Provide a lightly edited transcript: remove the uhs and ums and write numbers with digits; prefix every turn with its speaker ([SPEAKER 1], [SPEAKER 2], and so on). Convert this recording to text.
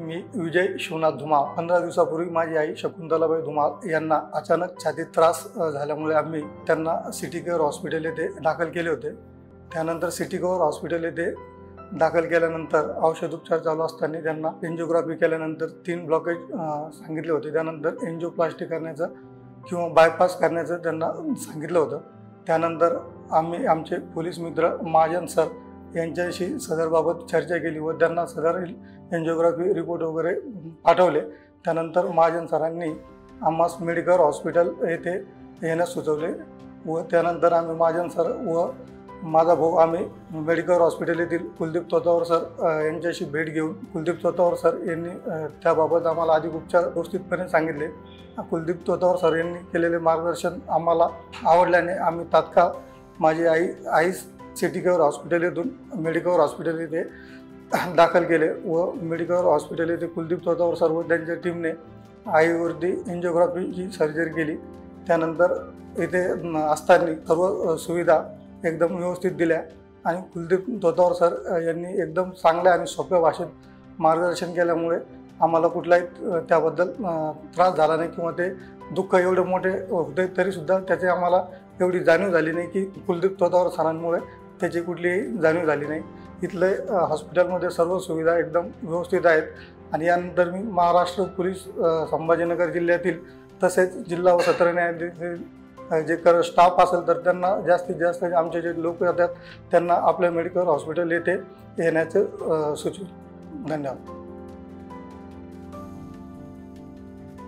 [SPEAKER 1] मी विजय शिवनाथ धुमाळ. 15 दिवसापूर्वी माझी आई शकुंतलाबाई धुमाळ यांना अचानक छातीत त्रास झाल्यामुळे आम्ही त्यांना सिटी केअर हॉस्पिटल येथे दाखल केले होते. त्यानंतर सिटी केअर हॉस्पिटल येथे दाखल केल्यानंतर औषधोपचार चालू असताना त्यांना एंजिओग्राफी केल्यानंतर 3 ब्लॉकेज सांगितले होते. त्यानंतर एंजिओप्लास्टी करण्याचं किंवा बायपास करण्याचं त्यांना सांगितलं होतं. त्यानंतर आम्ही आमचे पोलीस मित्र महाजन सर यांच्याशी सदरबाबत चर्चा केली व त्यांना सदर एंजिओग्राफी रिपोर्ट वगैरे पाठवले. त्यानंतर महाजन सरांनी आम्हास मेडिकल हॉस्पिटल येथे येण्यास सुचवले व त्यानंतर आम्ही महाजन सर व माझा भाऊ आम्ही मेडिकल हॉस्पिटल येथील कुलदीप तोतावर सर यांच्याशी भेट घेऊन कुलदीप तोतावर सर यांनी त्याबाबत आम्हाला अधिक उपचार व्यवस्थितपणे सांगितले. कुलदीप तोतावर सर यांनी केलेले मार्गदर्शन आम्हाला आवडल्याने आम्ही तात्काळ माझी आई सिटी केअर हॉस्पिटल येथून मेडिकल हॉस्पिटल येथे दाखल केले व मेडिकल हॉस्पिटल येथे कुलदीप तोतावर सर व त्यांच्या टीमने आईवरती एंजिओग्राफीची सर्जरी केली. त्यानंतर येथे असताना सर्व सुविधा एकदम व्यवस्थित दिल्या आणि कुलदीप तोतावर सर यांनी एकदम चांगल्या आणि सोप्या भाषेत मार्गदर्शन केल्यामुळे आम्हाला कुठलाही त्याबद्दल त्रास झाला नाही किंवा ते दुःख एवढे मोठे होते तरीसुद्धा त्याची आम्हाला एवढी जाणीव झाली नाही की कुलदीप तोतावर सरांमुळे त्याची कुठलीही जाणीव झाली नाही. इथले हॉस्पिटलमध्ये सर्व सुविधा एकदम व्यवस्थित आहेत आणि यानंतर मी महाराष्ट्र पोलीस संभाजीनगर जिल्ह्यातील तसेच जिल्हा व सत्र न्यायालयातील जे स्टाफ असेल तर त्यांना जास्तीत जास्त आमचे जे लोक येतात त्यांना आपल्या मेडिकल हॉस्पिटल येथे येण्याचे सुचवतो. धन्यवाद.